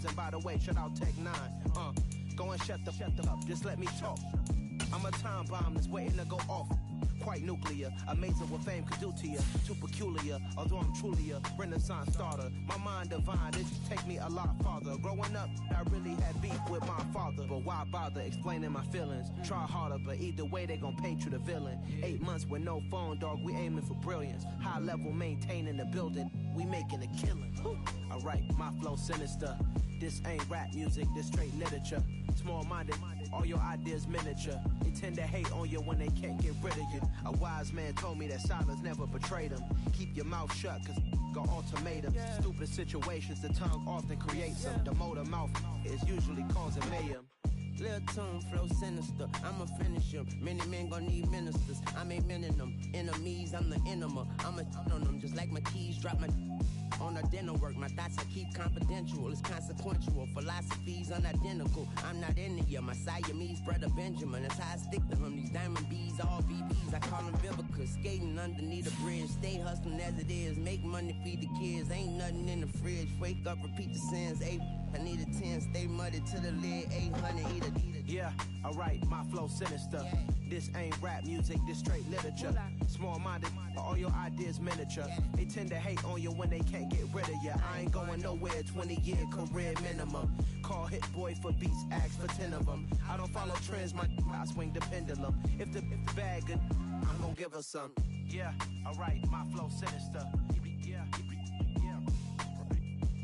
rhymes. And by the way, shout out Tech 9. Go and shut the up, just let me talk. I'm a time bomb that's waiting to go off. Quite nuclear, amazing what fame could do to you. Too peculiar, although I'm truly a renaissance starter. My mind divine, it just take me a lot farther. Growing up, I really had beef with my father. But why bother explaining my feelings? Try harder, but either way they gon' paint you the villain. 8 months with no phone, dog, we aiming for brilliance. High level maintaining the building, we making a killing. Alright, my flow sinister. This ain't rap music, this straight literature. Small-minded, all your ideas miniature. They tend to hate on you when they can't get rid of you. A wise man told me that silence never betrayed him. Keep your mouth shut, cause got ultimatums. Stupid situations, the tongue often creates them. The motor mouth is usually causing mayhem. Lil' tune, flow sinister, I'ma finish him. Many men gon' need ministers, I ain't meaning them. Enemies, I'm the enema, I'ma on them. Just like my keys, drop my on the dinner work. My thoughts I keep confidential, it's consequential. Philosophies unidentical, I'm not in the year. My Siamese brother Benjamin, that's how I stick to him. These diamond bees, all BBs, I call them Vivica. Skating underneath a bridge, stay hustling as it is. Make money, feed the kids, ain't nothing in the fridge. Wake up, repeat the sins, I need a 10, stay muddy to the lid, 800, eat it. Yeah, alright, my flow sinister. This ain't rap music, this straight literature. Small-minded, all your ideas miniature. They tend to hate on you when they can't get rid of you. I ain't going nowhere, 20-year career minimum. Call Hit Boy for beats, ask for 10 of them. I don't follow trends, I swing the pendulum. If the bag good, I'm gonna give her some. Yeah, alright, my flow sinister.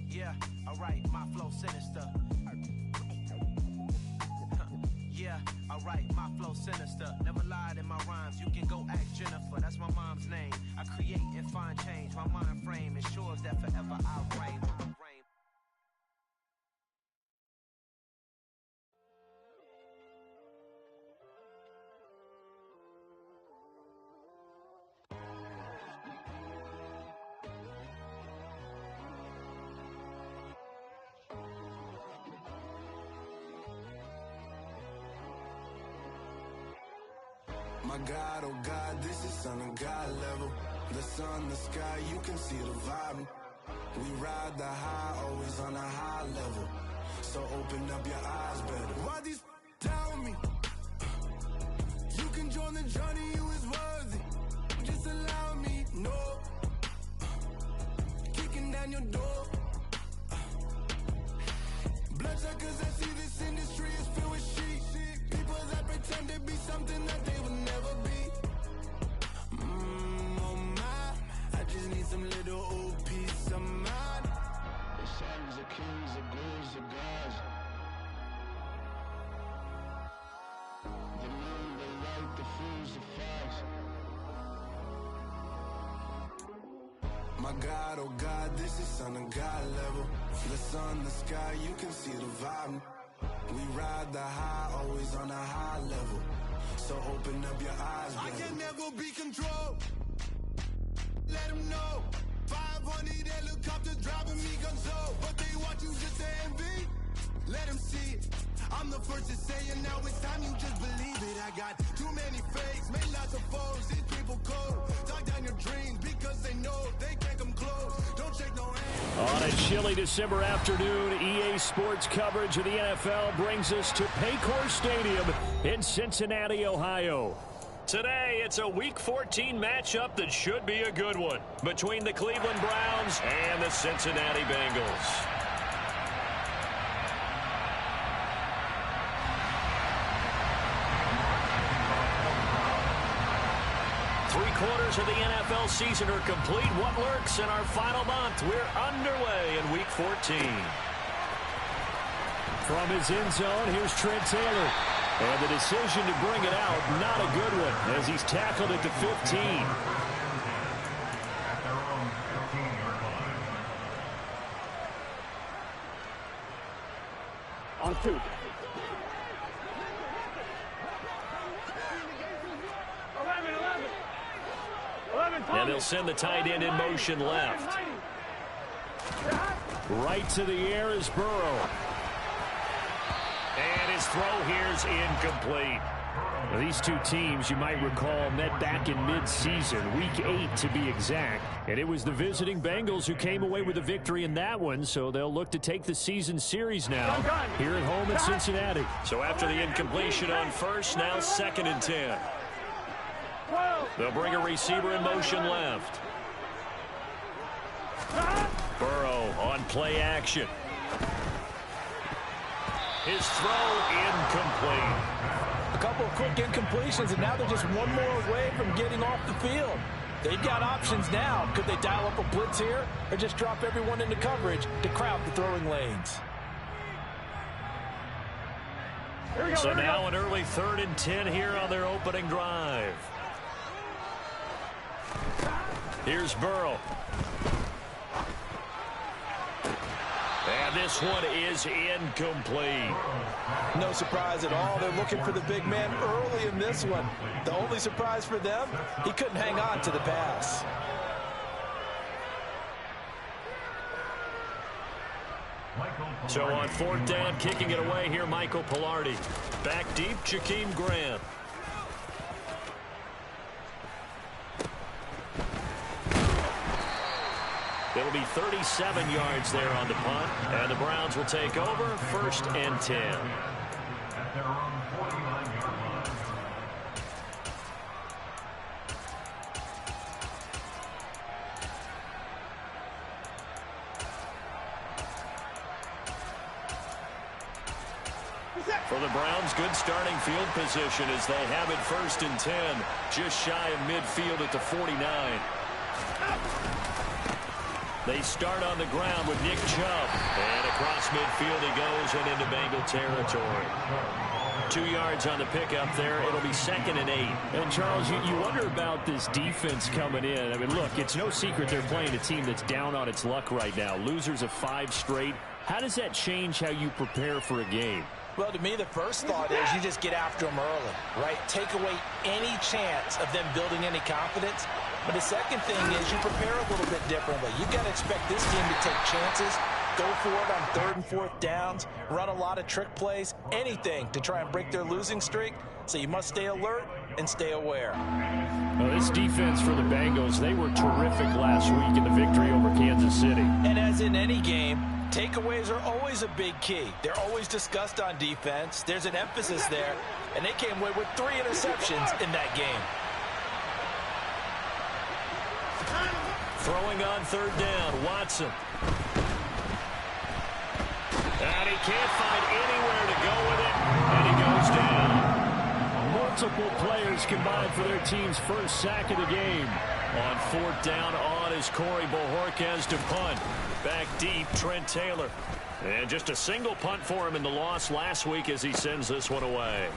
Yeah, alright, my flow sinister. Yeah, alright, my flow sinister. Never lied in my rhymes, you can go ask Jennifer, that's my mom's name. I create and find change, my mind frame ensures that forever I reign. My God, oh God, this is Son of God level. The sun, the sky, you can see the vibe. We ride the high, always on a high level. So open up your eyes better. Why these tell me? You can join the journey, you is worthy. Just allow me, no. Kicking down your door. Bloodshot cause I see this industry is filled with sheep. People that pretend to be something that they will never be. Oh my, I just need some little old peace of mind. The sons are kings, the ghouls are gods. The moon, the light, the fools, the facts. My God, oh God, this is Son of God level. The sun, the sky, you can see the vibe. We ride the high, always on a high level. So open up your eyes, baby. I can never be controlled. Let them know. 500 helicopters driving me gonzo. But they want you just to envy. Let them see it. I'm the first to say it, now it's time you just believe it. I got too many fakes, made lots of foes. These people cold. Talk down your dreams because they know they can't come close. Don't shake no hands. On a chilly December afternoon, EA Sports coverage of the NFL brings us to Paycor Stadium in Cincinnati, Ohio. Today, it's a Week 14 matchup that should be a good one between the Cleveland Browns and the Cincinnati Bengals. Three-quarters of the NFL season are complete. What lurks in our final month? We're underway in Week 14. From his end zone, here's Trent Taylor. And the decision to bring it out, not a good one, as he's tackled at the 15. On 2. And they'll send the tight end in motion left. Right to the air is Burrow. And his throw here is incomplete. Now, these two teams, you might recall, met back in mid-season, Week 8 to be exact. And it was the visiting Bengals who came away with a victory in that one, so they'll look to take the season series now here at home in Cincinnati. So after the incompletion on first, now 2nd and 10. They'll bring a receiver in motion left. Burrow on play action. His throw incomplete. A couple of quick incompletions, and now they're just one more away from getting off the field. They've got options now. Could they dial up a blitz here or just drop everyone into coverage to crowd the throwing lanes? So now an early 3rd and 10 here on their opening drive. Here's Burrow. And this one is incomplete. No surprise at all. They're looking for the big man early in this one. The only surprise for them, he couldn't hang on to the pass. So on 4th down, kicking it away here, Michael Pilardi. Back deep, Jakeem Grant. It'll be 37 yards there on the punt, and the Browns will take over 1st and 10. For the Browns, good starting field position as they have it 1st and 10, just shy of midfield at the 49. They start on the ground with Nick Chubb. And across midfield he goes and into Bengal territory. 2 yards on the pickup there. It'll be 2nd and 8. And, Charles, you wonder about this defense coming in. I mean, look, it's no secret they're playing a team that's down on its luck right now. Losers of 5 straight. How does that change how you prepare for a game? Well, to me, the first thought is you just get after them early, right? Take away any chance of them building any confidence. But the second thing is you prepare a little bit differently. You've got to expect this team to take chances, go for it on 3rd and 4th downs, run a lot of trick plays, anything to try and break their losing streak. So you must stay alert and stay aware. Well, this defense for the Bengals, they were terrific last week in the victory over Kansas City. And as in any game, takeaways are always a big key. They're always discussed on defense. There's an emphasis there, and they came away with 3 interceptions in that game. Throwing on 3rd down, Watson. And he can't find anywhere to go with it, and he goes down. Multiple players combined for their team's first sack of the game. On 4th down, on is Corey Bojorquez to punt. Back deep, Trent Taylor. And just a single punt for him in the loss last week as he sends this one away.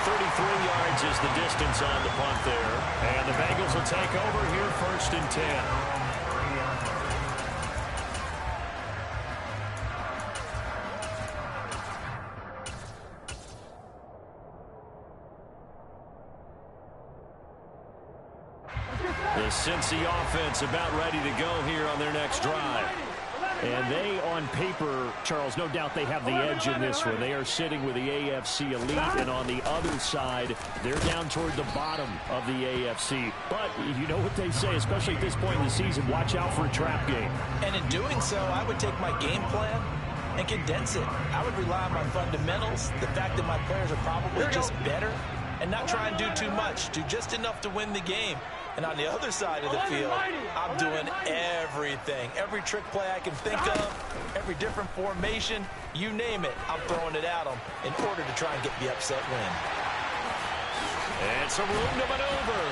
33 yards is the distance on the punt there. And the Bengals will take over here 1st and 10. The Cincy offense about ready to go here on their next drive. And they, on paper, Charles, no doubt they have the edge in this one. They are sitting with the AFC elite, and on the other side, they're down toward the bottom of the AFC. But you know what they say, especially at this point in the season, watch out for a trap game. And in doing so, I would take my game plan and condense it. I would rely on my fundamentals, the fact that my players are probably just better, and not try and do too much, do just enough to win the game. And on the other side of the field, I'm doing everything. Every trick play I can think of, every different formation, you name it, I'm throwing it at them in order to try and get the upset win. And some room to maneuver.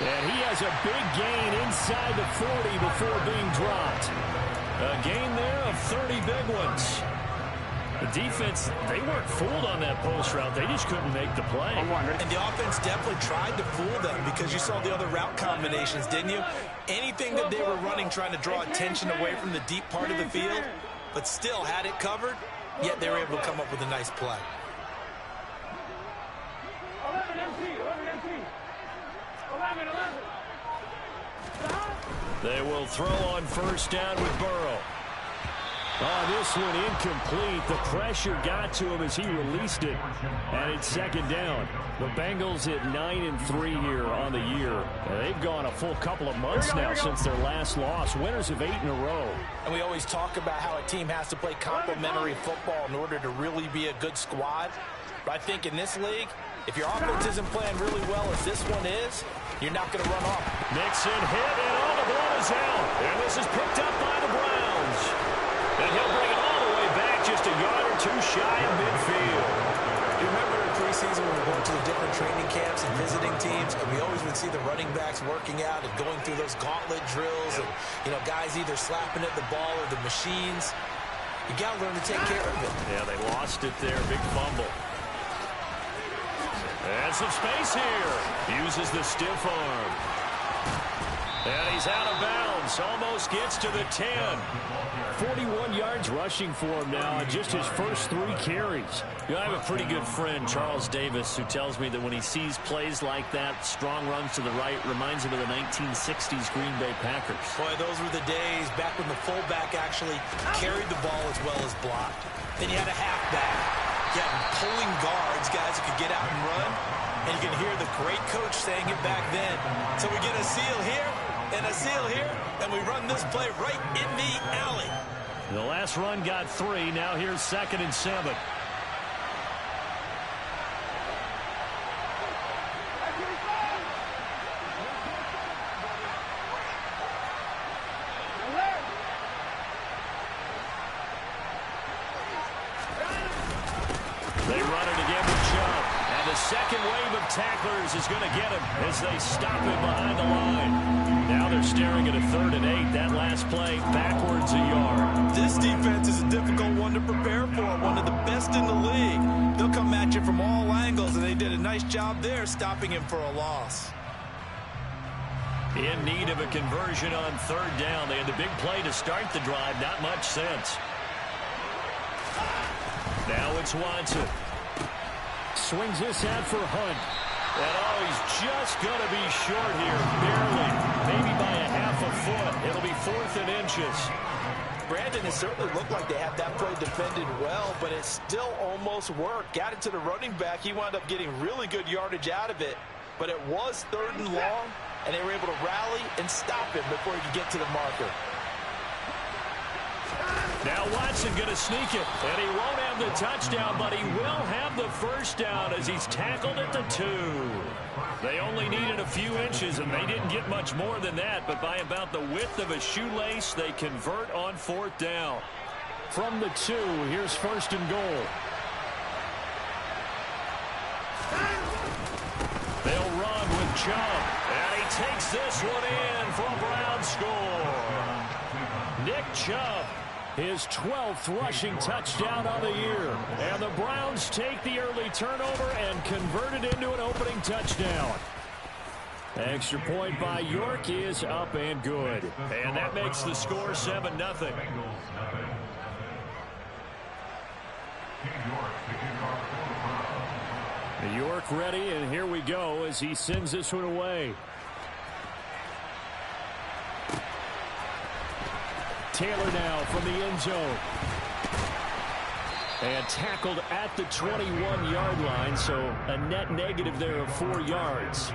And he has a big gain inside the 40 before being dropped. A gain there of 30 big ones. The defense, they weren't fooled on that post route. They just couldn't make the play. And the offense definitely tried to fool them because you saw the other route combinations, didn't you? Anything that they were running trying to draw attention away from the deep part of the field, but still had it covered, yet they were able to come up with a nice play. They will throw on 1st down with Burrow. Oh, this one incomplete. The pressure got to him as he released it. And it's second down. The Bengals at 9-3 here on the year. They've gone a full couple of months now since their last loss. Winners of 8 in a row. And we always talk about how a team has to play complementary football in order to really be a good squad. But I think in this league, if your offense isn't playing really well as this one is, you're not going to run off. Mixon hit, and all the ball is out. And this is picked up by the Browns. And he'll bring it all the way back just a yard or two shy of midfield. You remember in preseason when we went to the different training camps and visiting teams, and we always would see the running backs working out and going through those gauntlet drills, and guys either slapping at the ball or the machines. You got to learn to take care of it. Yeah, they lost it there. Big fumble. And some space here. Uses the stiff arm. And he's out of bounds. Almost gets to the 10. 41 yards rushing for him now on just his first 3 carries. I have a pretty good friend, Charles Davis, who tells me that when he sees plays like that, strong runs to the right, reminds him of the 1960s Green Bay Packers. Boy, those were the days back when the fullback actually carried the ball as well as blocked. Then you had a halfback. You had pulling guards, guys who could get out and run. And you can hear the great coach saying it back then. So we get a seal here and a seal here, and we run this play right in the alley. The last run got 3. Now here's 2nd and 7. They run it again with Chubb. And the second wave of tacklers is going to get him as they stop him behind the line. Now they're staring at a 3rd and 8. That last play backwards a yard. This defense is a difficult one to prepare for. One of the best in the league. They'll come at you from all angles, and they did a nice job there stopping him for a loss. In need of a conversion on 3rd down. They had the big play to start the drive. Not much sense. Now it's Watson. Swings this out for Hunt. And he's just going to be short here. Barely. Maybe by a half a foot. It'll be 4th and inches. Brandon, it certainly looked like they had that play defended well, but it still almost worked. Got it to the running back. He wound up getting really good yardage out of it. But it was 3rd and long, and they were able to rally and stop him before he could get to the marker. Now Watson going to sneak it, and he won't have the touchdown, but he will have the first down as he's tackled at the 2. They only needed a few inches, and they didn't get much more than that, but by about the width of a shoelace, they convert on 4th down. From the 2, here's 1st and goal. They'll run with Chubb, and he takes this one in for a Brown score. Nick Chubb, his 12th rushing touchdown on the year. And the Browns take the early turnover and convert it into an opening touchdown. Extra point by York is up and good. And that makes the score 7-0. York ready, and here we go as he sends this one away. Taylor now from the end zone. And tackled at the 21-yard line, so a net negative there of 4 yards.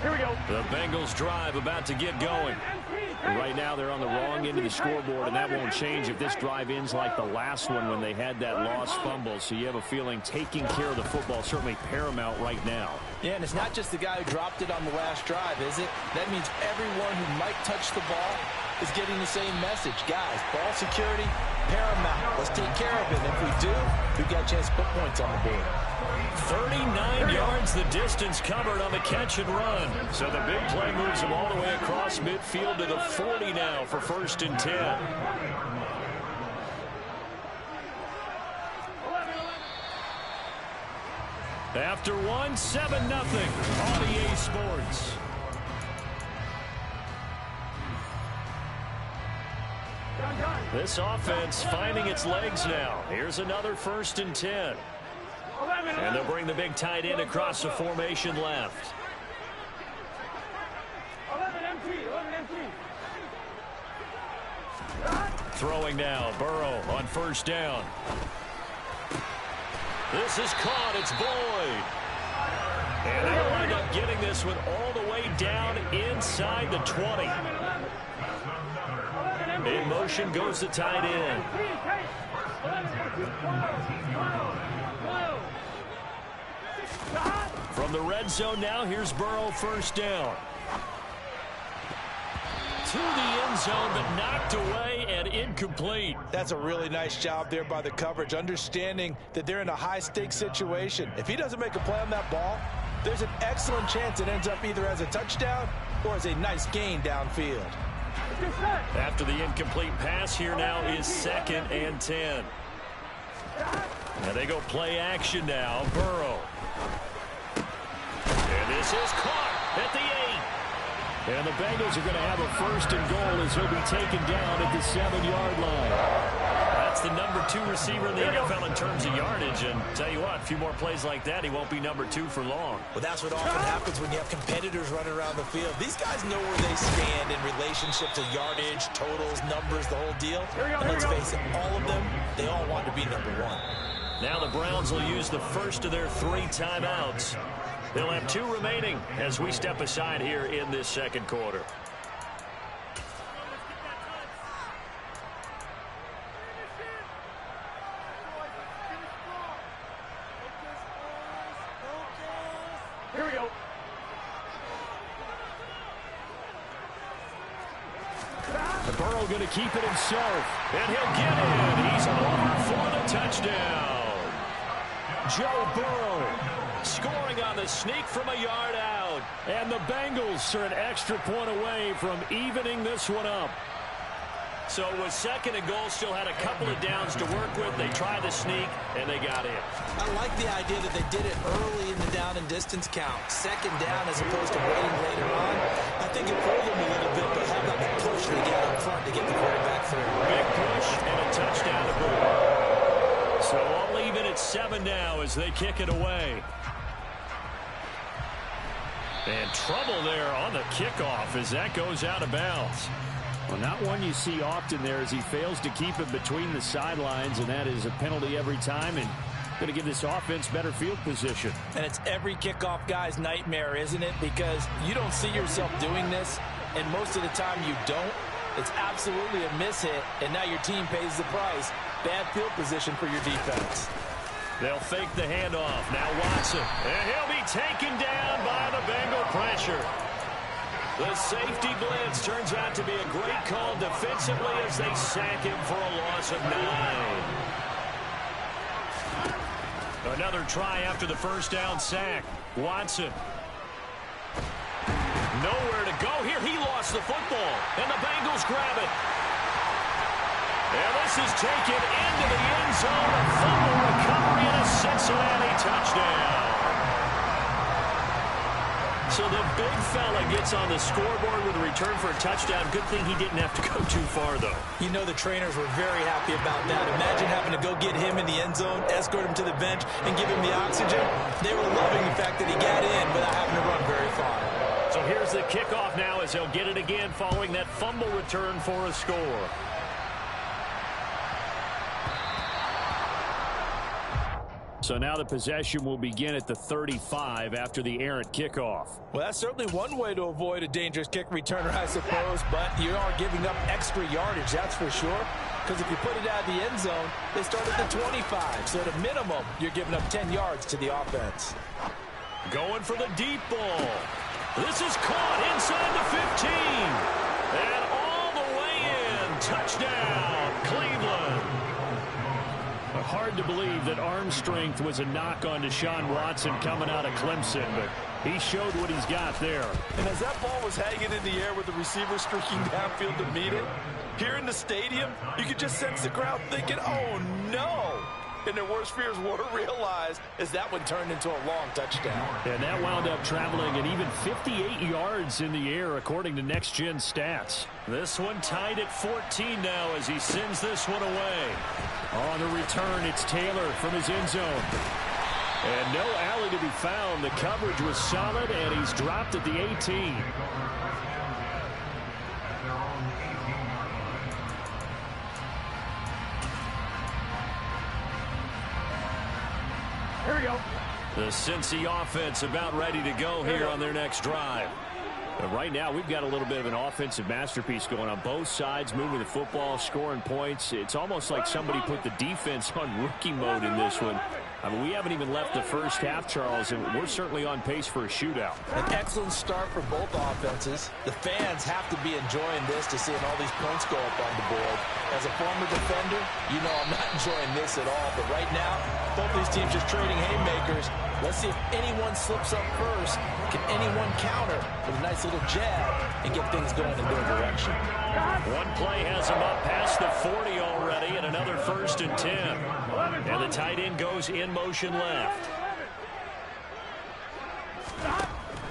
Here we go. The Bengals drive about to get going. And right now they're on the wrong end of the scoreboard, and that won't change if this drive ends like the last one when they had that lost fumble. So you have a feeling taking care of the football is certainly paramount right now. Yeah, and it's not just the guy who dropped it on the last drive, is it? That means everyone who might touch the ball is getting the same message. Guys, ball security, paramount. Let's take care of it. And if we do, we've got a chance to put points on the board. 39 yards the distance covered on the catch and run. So the big play moves him all the way across midfield to the 40 now for 1st and 10. After one, 7-0 on EA Sports. This offense finding its legs now. Here's another 1st and 10. And they'll bring the big tight end across the formation left. Throwing now, Burrow on first down. This is caught. It's Boyd. And they'll wind up getting this one all the way down inside the 20. In motion goes the tight end. From the red zone now, here's Burrow first down. To the end zone, but knocked away and incomplete. That's a really nice job there by the coverage, understanding that they're in a high-stakes situation. If he doesn't make a play on that ball, there's an excellent chance it ends up either as a touchdown or as a nice gain downfield. After the incomplete pass, here now is 2nd and 10. And they go play action now. Burrow. And this is caught at the 8. And the Bengals are going to have a 1st and goal as he'll be taken down at the 7-yard line. That's the number 2 receiver in the NFL in terms of yardage. And tell you what, a few more plays like that, he won't be number 2 for long. Well, that's what often happens when you have competitors running around the field. These guys know where they stand in relationship to yardage, totals, numbers, the whole deal. And let's face it, all of them, they all want to be number 1. Now the Browns will use the first of their 3 timeouts. They'll have 2 remaining as we step aside here in this second quarter. Here we go. The Burrow going to keep it himself, and he'll get in. He's over for the touchdown. Joe Burrow scoring on the sneak from a yard out. And the Bengals are an extra point away from evening this one up. So it was 2nd and goal, still had a couple of downs to work with. They tried the sneak, and they got in. I like the idea that they did it early in the down and distance count. 2nd down as opposed to waiting later on. I think it pulled them a little bit, but how about the push they got up front to get the quarterback through? Big push and a touchdown to boot. So I'll leave it at 7 now as they kick it away. And trouble there on the kickoff as that goes out of bounds. Well, not one you see often there as he fails to keep it between the sidelines, and that is a penalty every time and going to give this offense better field position. And it's every kickoff guy's nightmare, isn't it? Because you don't see yourself doing this, and most of the time you don't. It's absolutely a mishit, and now your team pays the price. Bad field position for your defense. They'll fake the handoff. Now Watson. And he'll be taken down by the Bengal pressure. The safety blitz turns out to be a great call defensively as they sack him for a loss of 9. Another try after the first down sack. Watson. Nowhere to go here. He lost the football. And the Bengals grab it. And this is taken into the end zone. A fumble recovery and a Cincinnati touchdown. So the big fella gets on the scoreboard with a return for a touchdown. Good thing he didn't have to go too far, though. You know the trainers were very happy about that. Imagine having to go get him in the end zone, escort him to the bench, and give him the oxygen. They were loving the fact that he got in without having to run very far. So here's the kickoff now as he'll get it again following that fumble return for a score. So now the possession will begin at the 35 after the errant kickoff. Well, that's certainly one way to avoid a dangerous kick returner, I suppose, but you are giving up extra yardage, that's for sure. Because if you put it out of the end zone, they start at the 25. So at a minimum, you're giving up 10 yards to the offense. Going for the deep ball. This is caught inside the 15. And all the way in. Touchdown, Cleveland. Hard to believe that arm strength was a knock on Deshaun Watson coming out of Clemson, but he showed what he's got there. And as that ball was hanging in the air with the receiver streaking downfield to meet it, here in the stadium, you could just sense the crowd thinking, oh no! And their worst fears were realized as that one turned into a long touchdown. And that wound up traveling at even 58 yards in the air, according to Next Gen Stats. This one tied at 14 now as he sends this one away. On the return, it's Taylor from his end zone. And no alley to be found. The coverage was solid, and he's dropped at the 18. Here we go. The Cincy offense about ready to go here on their next drive. But right now, we've got a little bit of an offensive masterpiece going on both sides, moving the football, scoring points. It's almost like somebody put the defense on rookie mode in this one. I mean, we haven't even left the first half, Charles, and we're certainly on pace for a shootout. An excellent start for both offenses. The fans have to be enjoying this to seeing all these points go up on the board. As a former defender, you know I'm not enjoying this at all. But right now, both these teams just trading haymakers. Let's see if anyone slips up first. Can anyone counter with a nice little jab and get things going in their direction? One play has them up past the 40 already, and another 1st and 10. And the tight end goes in motion left.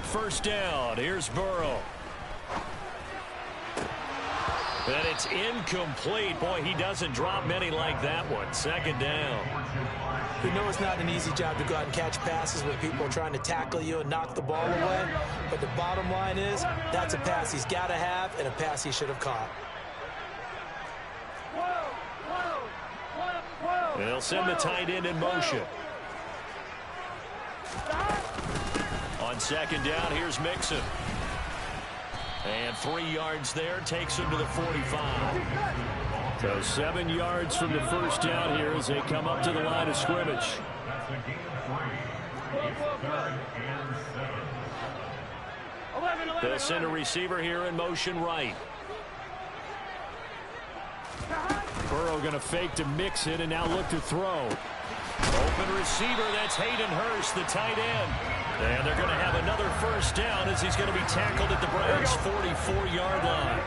First down. Here's Burrow. And it's incomplete. Boy, he doesn't drop many like that one. 2nd down. We know it's not an easy job to go out and catch passes when people are trying to tackle you and knock the ball away. But the bottom line is, that's a pass he's got to have and a pass he should have caught. They'll send the tight end in motion. On 2nd down, here's Mixon. And 3 yards there, takes him to the 45. So 7 yards from the first down here as they come up to the line of scrimmage. They'll send a receiver here in motion right. Burrow going to fake to Mixon and now look to throw. Open receiver, that's Hayden Hurst, the tight end. And they're going to have another first down as he's going to be tackled at the Browns' 44-yard line.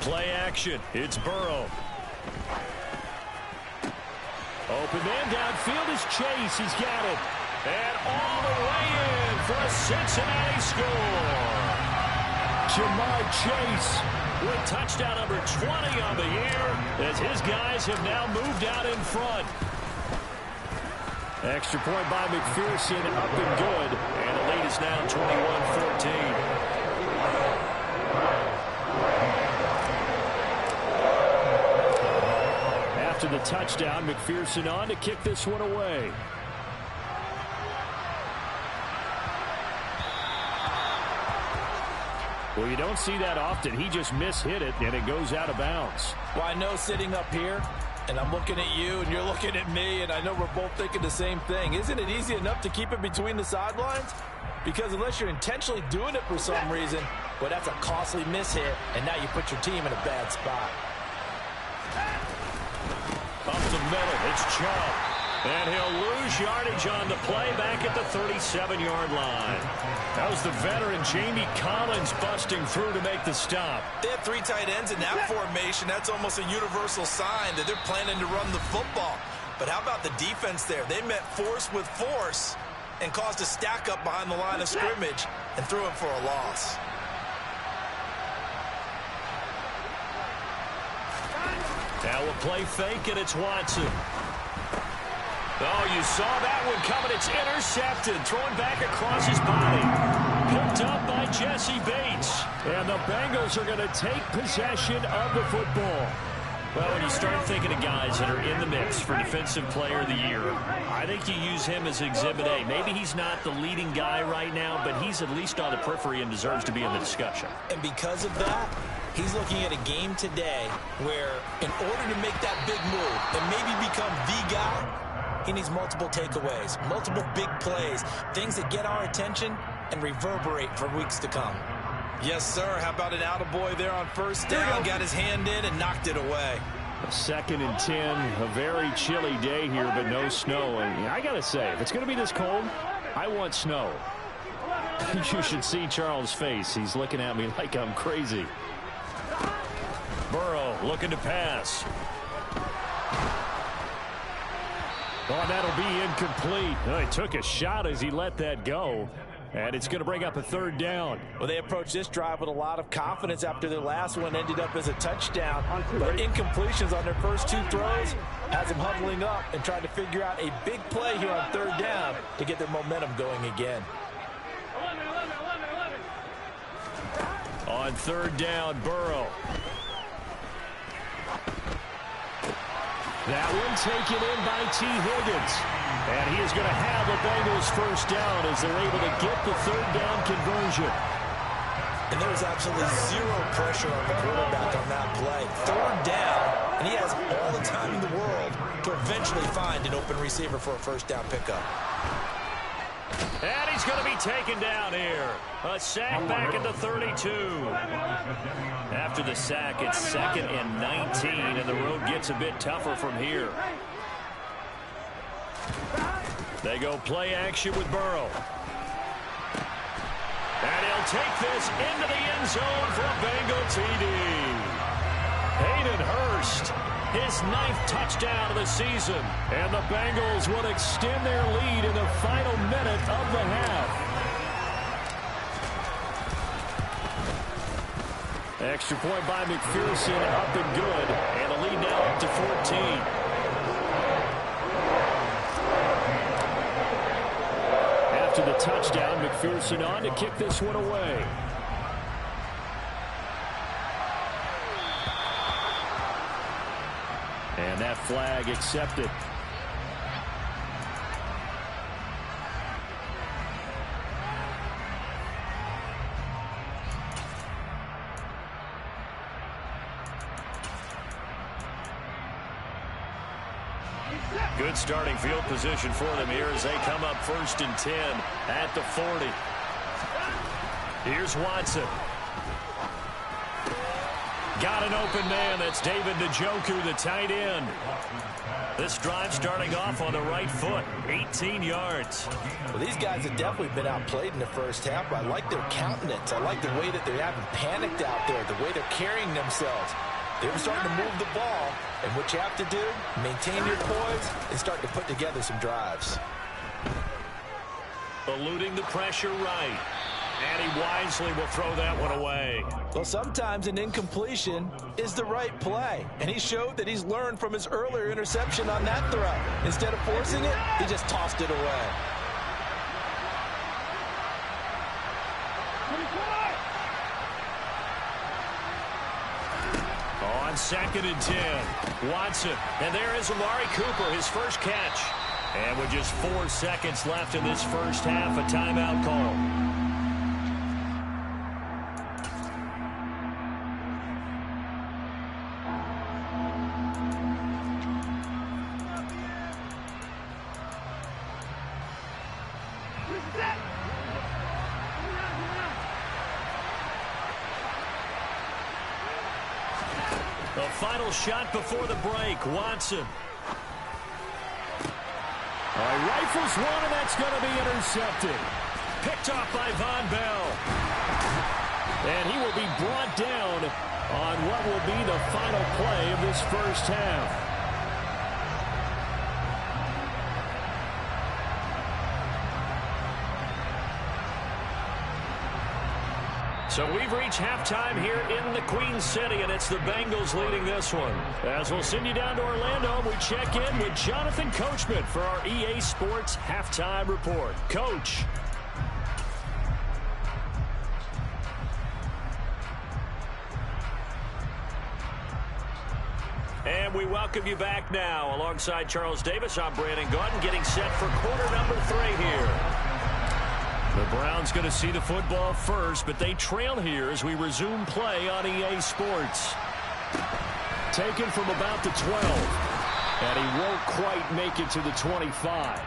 Play action. It's Burrow. Open man downfield is Chase. He's got it. And all the way in for a Cincinnati score. Jamar Chase with touchdown number 20 on the year as his guys have now moved out in front. Extra point by McPherson, up and good. And the lead is now 21-14. After the touchdown, McPherson on to kick this one away. Well, you don't see that often. He just mishit it, and it goes out of bounds. Well, I know sitting up here, and I'm looking at you, and you're looking at me, and I know we're both thinking the same thing. Isn't it easy enough to keep it between the sidelines? Because unless you're intentionally doing it for some reason, well, that's a costly mishit, and now you put your team in a bad spot. Up the middle, it's Chubb. And he'll lose yardage on the play back at the 37-yard line. That was the veteran Jamie Collins busting through to make the stop. They have 3 tight ends in that formation. That's almost a universal sign that they're planning to run the football. But how about the defense there? They met force with force and caused a stack up behind the line of scrimmage and threw it for a loss. Now we'll play fake, and it's Watson. Oh, you saw that one coming. It's intercepted. Thrown back across his body. Picked up by Jesse Bates. And the Bengals are going to take possession of the football. Well, when you start thinking of guys that are in the mix for Defensive Player of the Year, I think you use him as Exhibit A. Maybe he's not the leading guy right now, but he's at least on the periphery and deserves to be in the discussion. And because of that, he's looking at a game today where in order to make that big move and maybe become the guy, he needs multiple takeaways, multiple big plays, things that get our attention and reverberate for weeks to come. Yes, sir. How about an attaboy there on first down? Got his hand in and knocked it away. 2nd and 10, a very chilly day here, but no snow. And I got to say, if it's going to be this cold, I want snow. You should see Charles' face. He's looking at me like I'm crazy. Burrow looking to pass. Oh, that'll be incomplete. Oh, he took a shot as he let that go. And it's going to bring up a 3rd down. Well, they approached this drive with a lot of confidence after their last one ended up as a touchdown. But incompletions on their first 2 throws has them huddling up and trying to figure out a big play here on 3rd down to get their momentum going again. On third down, Burrow. That one taken in by T. Higgins. And he is going to have the Bengals first down as they're able to get the third down conversion. And there was absolutely zero pressure on the quarterback on that play. Third down, and he has all the time in the world to eventually find an open receiver for a first down pickup. And he's going to be taken down here. A sack back at the 32. After the sack, it's 2nd and 19, and the road gets a bit tougher from here. They go play action with Burrow. And he'll take this into the end zone for a Bengal TD. Hayden Hurst, his 9th touchdown of the season. And the Bengals will extend their lead in the final minute of the half. Extra point by McPherson, up and good. And the lead now up to 14. After the touchdown, McPherson on to kick this one away. And that flag accepted. Good starting field position for them here as they come up 1st and 10 at the 40. Here's Watson. Got an open man. That's David Njoku, the tight end. This drive starting off on the right foot. 18 yards. Well, these guys have definitely been outplayed in the first half. I like their countenance. I like the way that they haven't panicked out there, the way they're carrying themselves. They're starting to move the ball, and what you have to do, maintain your poise and start to put together some drives. Eluding the pressure right. And he wisely will throw that one away. Well, sometimes an incompletion is the right play, and he showed that he's learned from his earlier interception on that throw. Instead of forcing it, he just tossed it away. On 2nd and 10, Watson. And there is Amari Cooper, his first catch. And with just 4 seconds left in this first half, a timeout call. The final shot before the break, Watson. Rifles one, and that's going to be intercepted. Picked off by Von Bell. And he will be brought down on what will be the final play of this first half. So we've reached halftime here in the Queen City, and it's the Bengals leading this one. As we'll send you down to Orlando, we check in with Jonathan Coachman for our EA Sports Halftime Report. Coach. And we welcome you back now. Alongside Charles Davis, I'm Brandon Gordon, getting set for quarter number 3 here. The Browns going to see the football first, but they trail here as we resume play on EA Sports. Taken from about the 12, and he won't quite make it to the 25.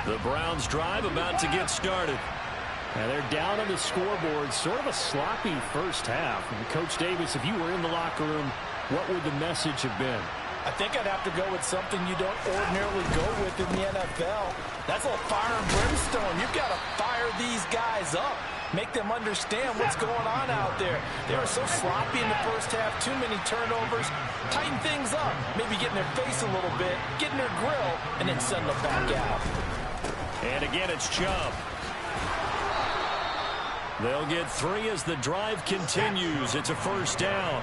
The Browns drive about to get started. And they're down on the scoreboard. Sort of a sloppy first half. And Coach Davis, if you were in the locker room, what would the message have been? I think I'd have to go with something you don't ordinarily go with in the NFL. That's a little fire and brimstone. You've got to fire these guys up. Make them understand what's going on out there. They were so sloppy in the first half. Too many turnovers. Tighten things up. Maybe get in their face a little bit. Get in their grill. And then send them back out. And again, it's Chubb. They'll get 3 as the drive continues. It's a first down.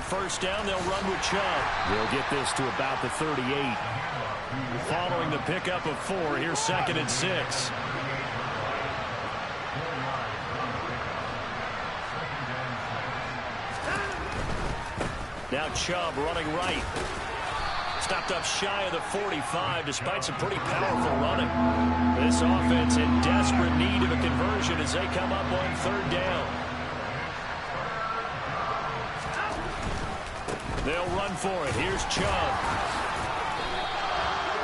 first down. They'll run with Chubb. They'll get this to about the 38. Following the pickup of 4, here's 2nd and 6. Now Chubb running right. Stopped up shy of the 45 despite some pretty powerful running. This offense in desperate need of a conversion as they come up on 3rd down. They'll run for it. Here's Chubb.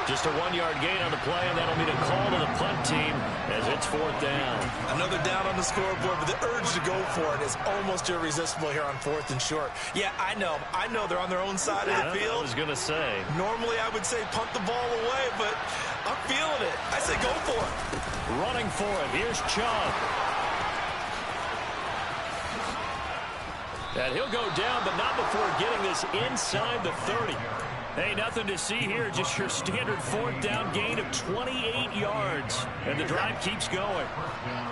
Just a 1-yard gain on the play, and that'll be the call to the punt team as it's 4th down. Another down on the scoreboard, but the urge to go for it is almost irresistible here on 4th and short. Yeah, I know they're on their own side of the field. I was going to say. Normally I would say punt the ball away, but I'm feeling it. I say go for it. Running for it. Here's Chubb. And he'll go down, but not before getting this inside the 30. Hey, nothing to see here, just your standard 4th down gain of 28 yards. And the drive keeps going.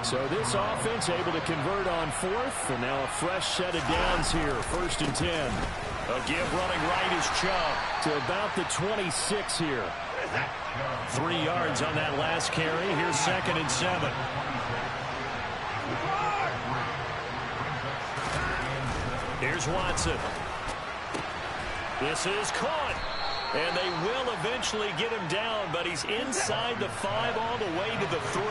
So this offense able to convert on 4th, and now a fresh set of downs here, 1st and 10. A give running right is Chubb to about the 26 here. 3 yards on that last carry. Here's 2nd and 7. Here's Watson. This is caught. And they will eventually get him down, but he's inside the 5 all the way to the 3.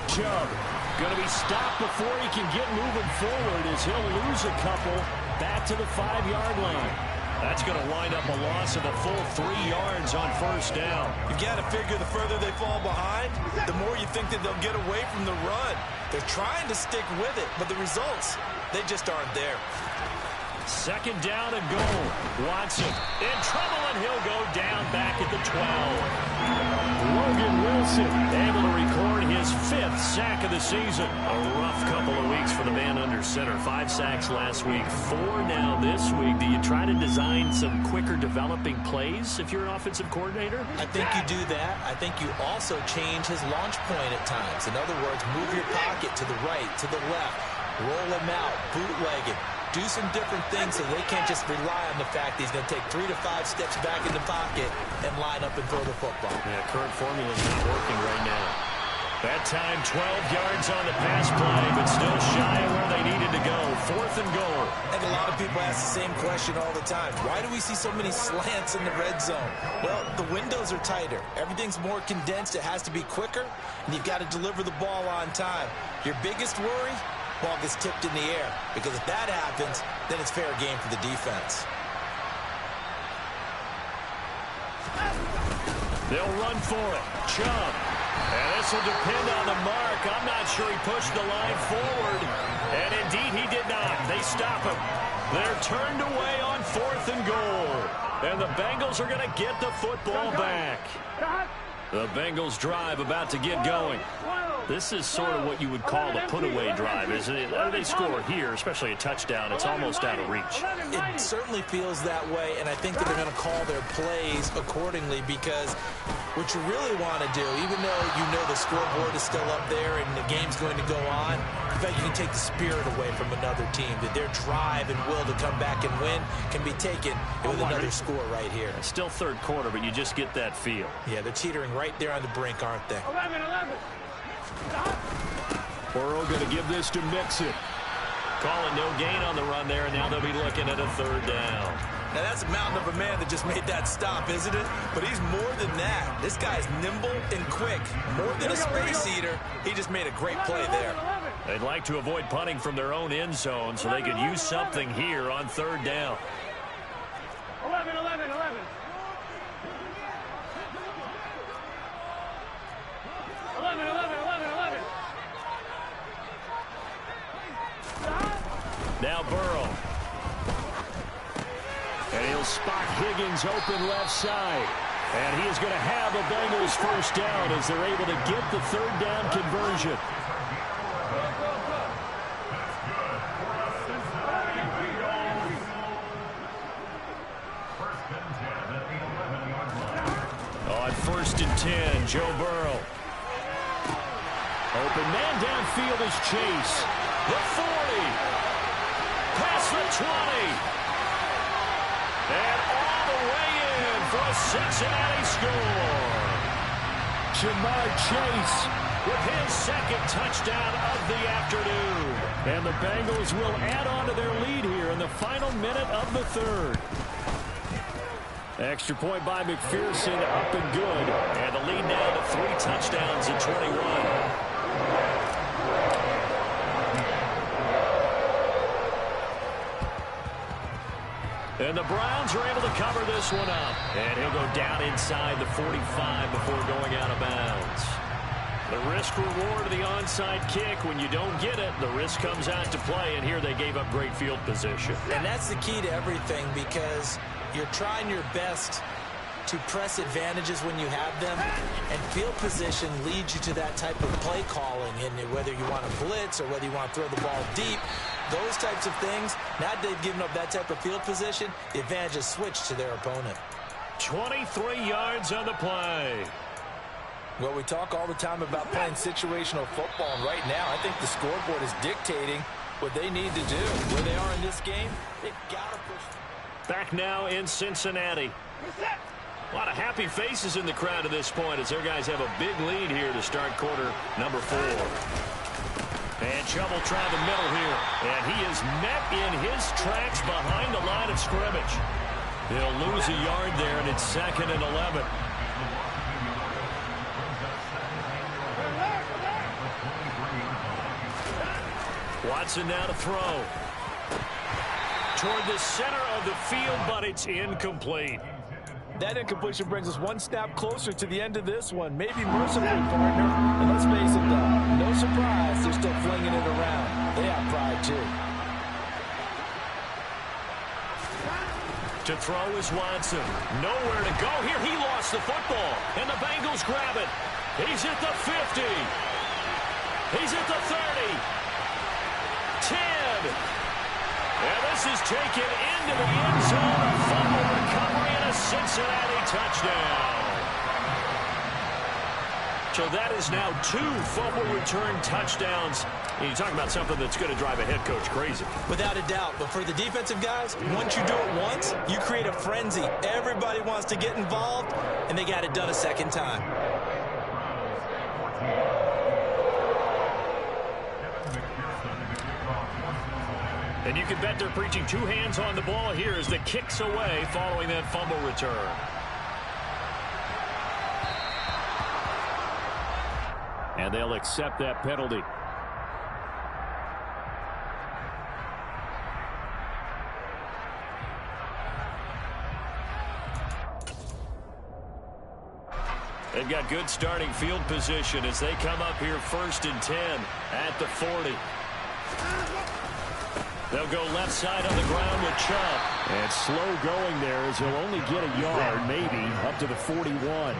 Chubb going to be stopped before he can get moving forward as he'll lose a couple back to the 5-yard line. That's going to wind up a loss of a full 3 yards on 1st down. You've got to figure the further they fall behind, the more you think that they'll get away from the run. They're trying to stick with it, but the results, they just aren't there. 2nd down and goal. Watson in trouble, and he'll go down back at the 12. Logan Wilson able to record his 5th sack of the season. A rough couple of weeks for the man under center. 5 sacks last week, 4 now this week. Do you try to design some quicker developing plays if you're an offensive coordinator? I think you do that. I think you also change his launch point at times. In other words, move your pocket to the right, to the left, roll him out, bootleg it. Do some different things so they can't just rely on the fact that he's going to take 3 to 5 steps back in the pocket and line up and throw the football. Yeah, current formula is not working right now. That time, 12 yards on the pass play, but still shy of where they needed to go. 4th and goal. I think a lot of people ask the same question all the time. Why do we see so many slants in the red zone? Well, the windows are tighter. Everything's more condensed. It has to be quicker, and you've got to deliver the ball on time. Your biggest worry? Ball gets tipped in the air, because if that happens, then it's fair game for the defense. They'll run for it. Chubb. And this will depend on the mark. I'm not sure he pushed the line forward. And indeed he did not. They stop him. They're turned away on 4th and goal. And the Bengals are going to get the football back. The Bengals drive about to get going. This is sort of what you would call a put-away drive, isn't it? They score here, especially a touchdown. It's almost out of reach. It certainly feels that way, and I think that they're going to call their plays accordingly, because what you really want to do, even though you know the scoreboard is still up there and the game's going to go on, in fact, you can take the spirit away from another team, that their drive and will to come back and win can be taken with another score right here. It's still 3rd quarter, but you just get that feel. Yeah, they're teetering right there on the brink, aren't they? 11. Burrow going to give this to Mixon. Calling no gain on the run there, and now they'll be looking at a 3rd down. Now, that's a mountain of a man that just made that stop, isn't it? But he's more than that. This guy's nimble and quick. More than a space eater, he just made a great play there. They'd like to avoid punting from their own end zone so they could use something here on 3rd down. 11. Now Burrow. And he'll spot Higgins open left side. And he is going to have a Bengals 1st down as they're able to get the 3rd down conversion. On 1st and 10, Joe Burrow. Open man downfield is Chase. The 40. Past the 20. And all the way in for a Cincinnati score. Jamar Chase with his second touchdown of the afternoon. And the Bengals will add on to their lead here in the final minute of the third. Extra point by McPherson, up and good. And the lead now to 3 touchdowns in 21. And the Browns are able to cover this one up. And he'll go down inside the 45 before going out of bounds. The risk-reward of the onside kick, when you don't get it, the risk comes out to play, and here they gave up great field position. And that's the key to everything, because you're trying your best to press advantages when you have them, and field position leads you to that type of play calling, and whether you want to blitz or whether you want to throw the ball deep, those types of things. Now that they've given up that type of field position, the advantage is switched to their opponent. 23 yards on the play. Well, we talk all the time about playing situational football, and right now I think the scoreboard is dictating what they need to do. Where they are in this game, they've got to push. Back now in Cincinnati. A lot of happy faces in the crowd at this point as their guys have a big lead here to start quarter number 4. And Chubb will try the middle here. And he is met in his tracks behind the line of scrimmage. He'll lose a yard there, and it's 2nd and 11. Watson now to throw. Toward the center of the field, but it's incomplete. That incompletion brings us one snap closer to the end of this one. Maybe mercifully, partner. And let's face it, though, no surprise, they're still flinging it around. They have pride, too. To throw is Watson. Nowhere to go here. He lost the football, and the Bengals grab it. He's at the 50. He's at the 30. 10. And this is taken into the end zone. A fumble recovery and a Cincinnati touchdown. So that is now 2 fumble return touchdowns. And you talk about something that's going to drive a head coach crazy. Without a doubt. But for the defensive guys, once you do it once, you create a frenzy. Everybody wants to get involved, and they got it done a second time. And you can bet they're preaching 2 hands on the ball here as the kick's away following that fumble return. And they'll accept that penalty. They've got good starting field position as they come up here 1st and 10 at the 40. They'll go left side on the ground with Chubb. And slow going there as he'll only get a yard, maybe, up to the 41.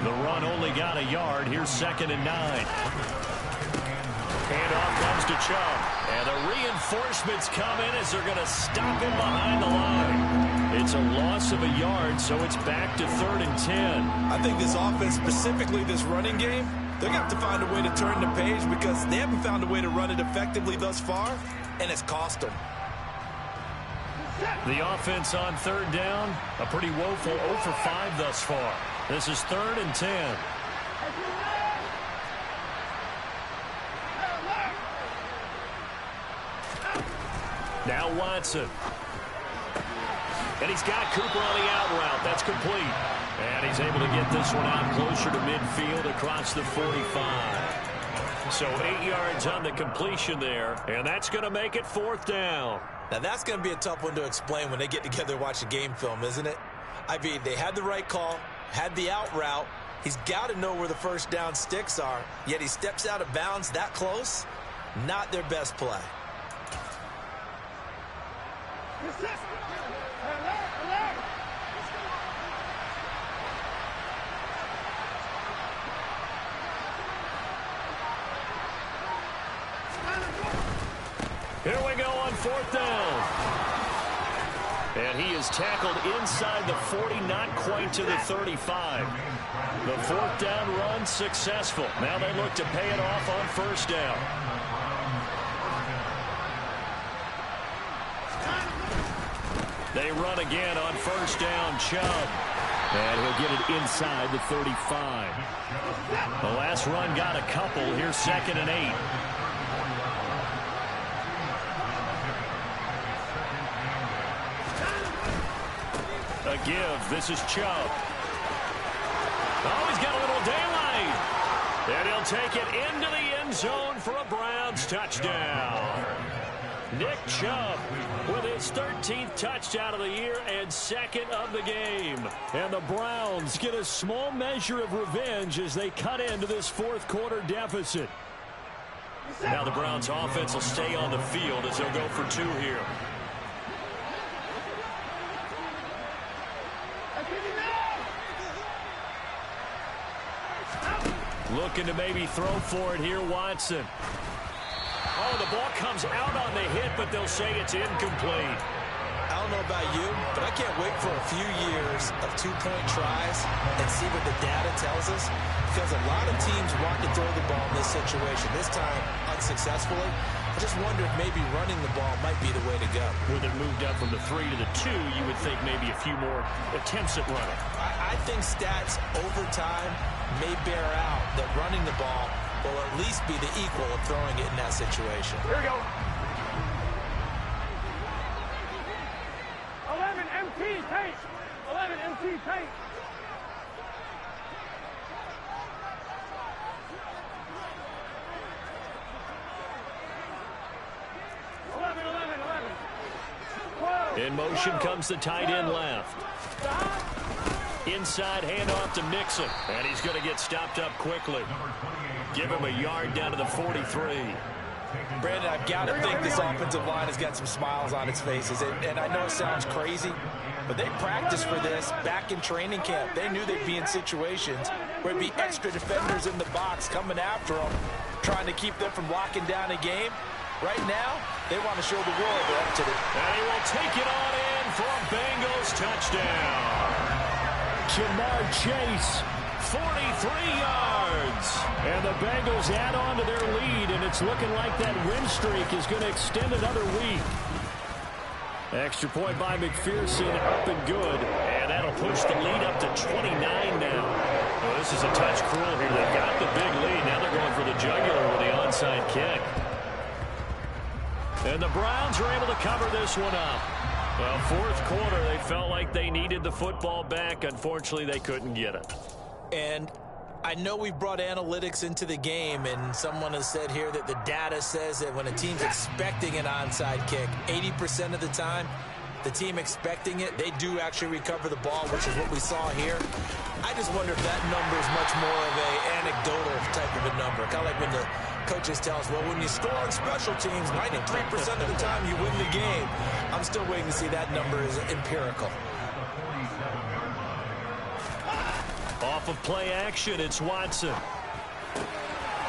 The run only got a yard. Here's 2nd and 9. Handoff comes to Chubb. And the reinforcements come in as they're going to stop him behind the line. It's a loss of a yard, so it's back to 3rd and 10. I think this offense, specifically this running game, they're going to have to find a way to turn the page because they haven't found a way to run it effectively thus far, and it's cost them. The offense on 3rd down, a pretty woeful 0 for 5 thus far. This is 3rd and 10. Now Watson. And he's got Cooper on the out route. That's complete. And he's able to get this one out closer to midfield across the 45. So 8 yards on the completion there, and that's going to make it 4th down. Now that's going to be a tough one to explain when they get together and watch a game film, isn't it? I mean, they had the right call, had the out route. He's got to know where the first down sticks are, yet he steps out of bounds that close. Not their best play. Here we go on 4th down. And he is tackled inside the 40, not quite to the 35. The 4th down run successful. Now they look to pay it off on 1st down. They run again on first down, Chubb. And he'll get it inside the 35. The last run got a couple. Here's 2nd and 8. A give. This is Chubb. Oh, he's got a little daylight. And he'll take it into the end zone for a Browns touchdown. Nick Chubb with his 13th touchdown of the year and 2nd of the game. And the Browns get a small measure of revenge as they cut into this 4th quarter deficit. Now the Browns offense will stay on the field as they'll go for 2 here. Looking to maybe throw for it here, Watson. Oh, the ball comes out on the hit, but they'll say it's incomplete. I don't know about you, but I can't wait for a few years of 2-point tries and see what the data tells us. Because a lot of teams want to throw the ball in this situation, this time unsuccessfully. I just wonder if maybe running the ball might be the way to go. With it moved up from the 3 to the 2, you would think maybe a few more attempts at running. I think stats over time may bear out that running the ball will at least be the equal of throwing it in that situation. Here we go. 11 MT paint. 11 MT paint. In motion comes the tight end left. Inside handoff to Mixon. And he's going to get stopped up quickly. Give him a yard down to the 43. Brandon, I've got to think this offensive line has got some smiles on its faces. And I know it sounds crazy, but they practiced for this back in training camp. They knew they'd be in situations where it'd be extra defenders in the box coming after them, trying to keep them from locking down a game. Right now, they want to show the world they're up to it. And he will take it on in for a Bengals touchdown. Jamar Chase, 43 yards. And the Bengals add on to their lead, and it's looking like that win streak is going to extend another week. Extra point by McPherson, up and good. And that'll push the lead up to 29 now. Well, this is a touch cruel here. They've got the big lead. Now they're going for the jugular with the onside kick. And the Browns are able to cover this one up. Well, 4th quarter, they felt like they needed the football back. Unfortunately, they couldn't get it. And I know we've brought analytics into the game, and someone has said here that the data says that when a team's expecting an onside kick, 80% of the time, the team expecting it, they do actually recover the ball, which is what we saw here. I just wonder if that number is much more of an anecdotal type of a number. Kind of like when the coaches tell us, well, when you score on special teams, 93% of the time you win the game. I'm still waiting to see that number is empirical. Off of play action, it's Watson.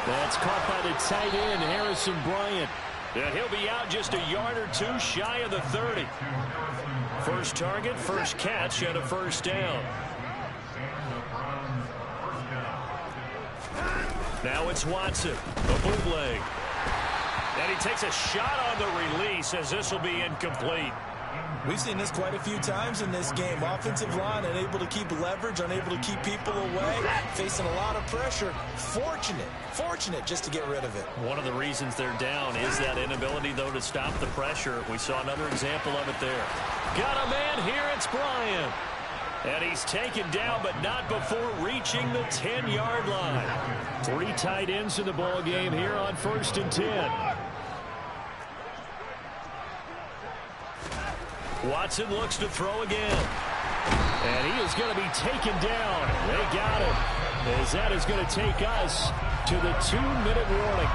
That's caught by the tight end, Harrison Bryant. And he'll be out just a yard or 2 shy of the 30. First target, first catch, and a first down. Now it's Watson, the bootleg. And he takes a shot on the release as this will be incomplete. We've seen this quite a few times in this game. Offensive line unable to keep leverage, unable to keep people away, facing a lot of pressure. Fortunate just to get rid of it. One of the reasons they're down is that inability, though, to stop the pressure. We saw another example of it there. Got a man here, it's Bryant. And he's taken down, but not before reaching the 10-yard line. 3 tight ends in the ball game here on 1st and 10. Watson looks to throw again. And he is going to be taken down. They got him. As that is going to take us to the 2-minute warning.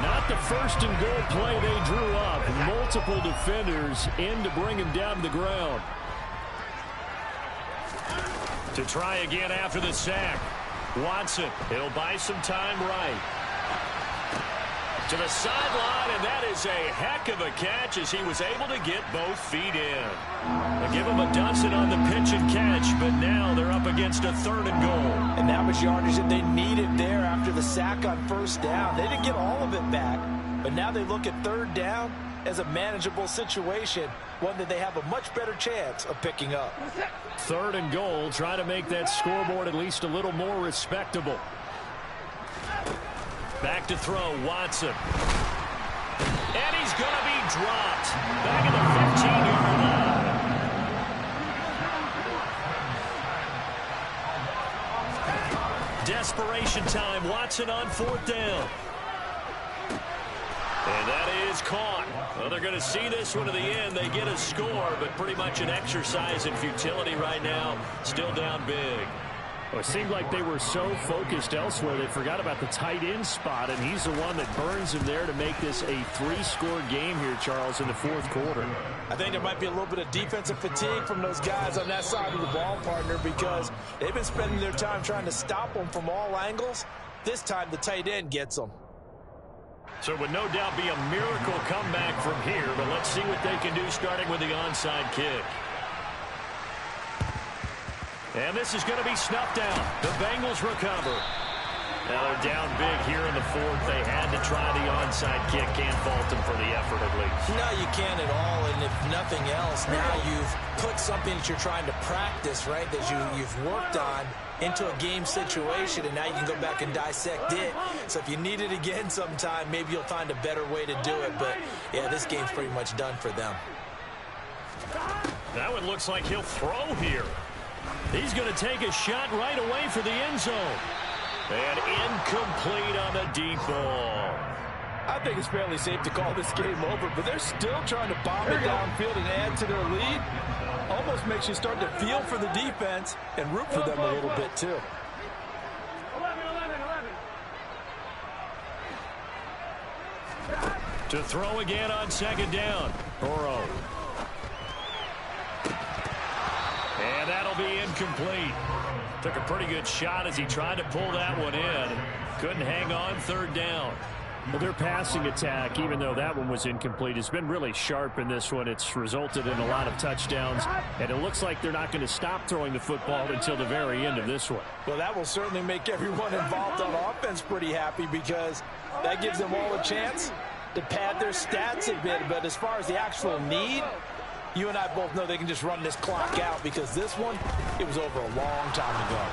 Not the first and goal play they drew up. Multiple defenders in to bring him down to the ground. To try again after the sack. Watson, he'll buy some time right. To the sideline, and that is a heck of a catch as he was able to get both feet in. They give him a dozen on the pitch and catch, but now they're up against a 3rd and goal. And that was yardage that they needed there after the sack on first down. They didn't get all of it back, But now they look at third down as a manageable situation, one that they have a much better chance of picking up. 3rd and goal, try to make that scoreboard at least a little more respectable. Back to throw, Watson. And he's going to be dropped. Back at the 15-yard line. Desperation time. Watson on 4th down. And that is caught. Well, they're going to see this one to the end. They get a score, but pretty much an exercise in futility right now. Still down big. Well, it seemed like they were so focused elsewhere they forgot about the tight end spot, and he's the one that burns him there to make this a 3-score game here, Charles, in the 4th quarter. I think there might be a little bit of defensive fatigue from those guys on that side of the ball, partner, because they've been spending their time trying to stop them from all angles. This time the tight end gets them. So it would no doubt be a miracle comeback from here, but let's see what they can do starting with the onside kick. And this is going to be snuffed out. The Bengals recover. Now they're down big here in the 4th. They had to try the onside kick. Can't fault them for the effort at least. No, you can't at all. And if nothing else, now you've put something that you're trying to practice, right, that you've worked on into a game situation, and now you can go back and dissect it. So if you need it again sometime, maybe you'll find a better way to do it. But, yeah, this game's pretty much done for them. That one looks like he'll throw here. He's going to take a shot right away for the end zone. And incomplete on the deep ball. I think it's fairly safe to call this game over, but they're still trying to bomb it downfield and add to their lead. Almost makes you start to feel for the defense and root for them a little bit, too. 11. To throw again on 2nd down. Burrow. And that'll be incomplete. Took a pretty good shot as he tried to pull that one in. Couldn't hang on 3rd down. Well, their passing attack, even though that one was incomplete, has been really sharp in this one. It's resulted in a lot of touchdowns, and it looks like they're not going to stop throwing the football until the very end of this one. Well, that will certainly make everyone involved on offense pretty happy, because that gives them all a chance to pad their stats a bit. But as far as the actual need, you and I both know they can just run this clock out, because this one, it was over a long time ago.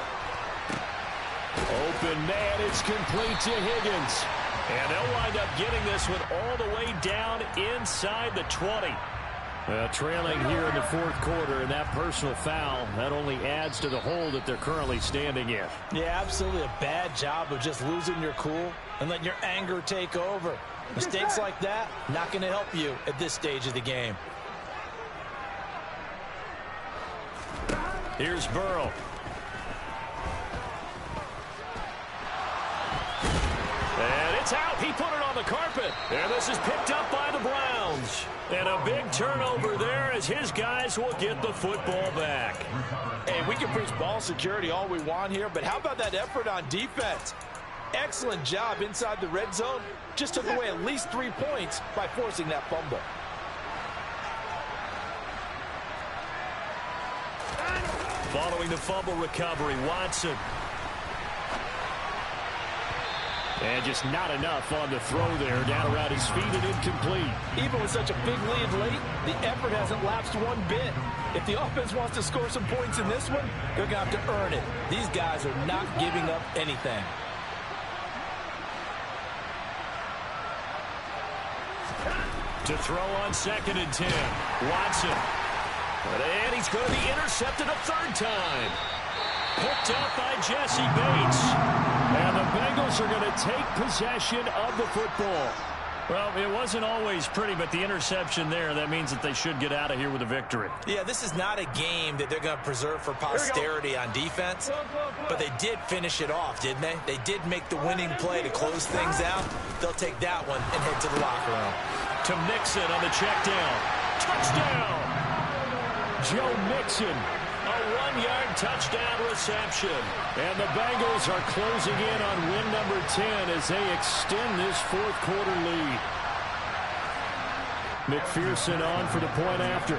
Open man, it's complete to Higgins. And they'll wind up getting this one all the way down inside the 20. Trailing here in the 4th quarter, and that personal foul, that only adds to the hole that they're currently standing in. Yeah, absolutely a bad job of just losing your cool and letting your anger take over. Mistakes like that, not going to help you at this stage of the game. Here's Burrow. And it's out. He put it on the carpet. And this is picked up by the Browns. And a big turnover there as his guys will get the football back. Hey, we can preach ball security all we want here, but how about that effort on defense? Excellent job inside the red zone. Just took away at least 3 points by forcing that fumble. Following the fumble recovery, Watson. And just not enough on the throw there. Down around his feet and incomplete. Even with such a big lead late, the effort hasn't lapsed one bit. If the offense wants to score some points in this one, they're going to have to earn it. These guys are not giving up anything. To throw on 2nd and 10. Watson. And he's going to be intercepted a 3rd time. Picked up by Jesse Bates. And the Bengals are going to take possession of the football. Well, it wasn't always pretty, but the interception there, that means that they should get out of here with a victory. Yeah, this is not a game that they're going to preserve for posterity on defense, but they did finish it off, didn't they? They did make the winning play to close things out. They'll take that one and head to the locker room. To Mixon on the check down. Touchdown! Joe Mixon. A 1-yard touchdown reception. And the Bengals are closing in on win number 10 as they extend this 4th quarter lead. McPherson on for the point after.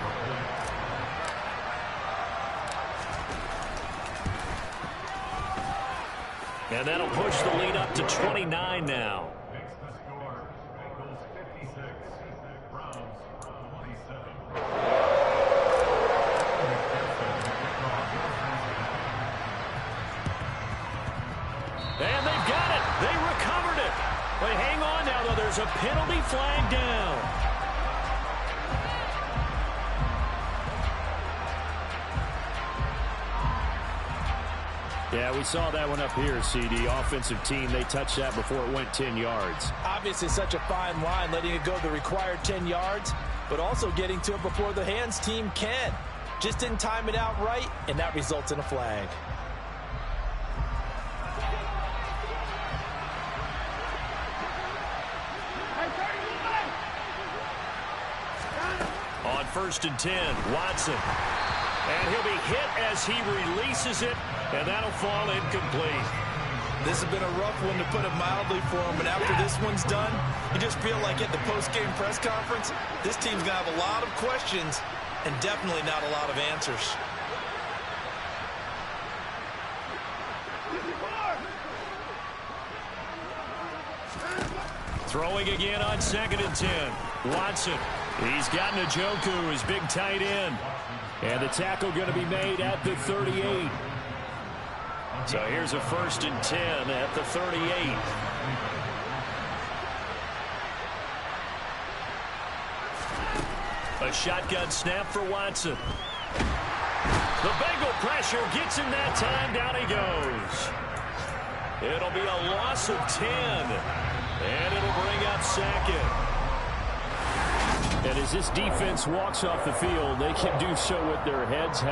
And that'll push the lead up to 29 now. And they've got it. They recovered it. But hang on now, though. There's a penalty flag down. Yeah, we saw that one up here, CD. Offensive team, they touched that before it went 10 yards. Obviously such a fine line, letting it go the required 10 yards, but also getting to it before the hands team can. Just didn't time it out right, and that results in a flag. On 1st and 10, Watson. And he'll be hit as he releases it, and that'll fall incomplete. This has been a rough one, to put it mildly, for him, but after this one's done, you just feel like at the post-game press conference, this team's going to have a lot of questions and definitely not a lot of answers. Throwing again on 2nd and 10. Watson. He's got Njoku, his big tight end. And the tackle going to be made at the 38. So here's a 1st and 10 at the 38. A shotgun snap for Watson. The Bengal pressure gets him that time. Down he goes. It'll be a loss of 10. And it'll bring up 2nd. And as this defense walks off the field, they can do so with their heads held.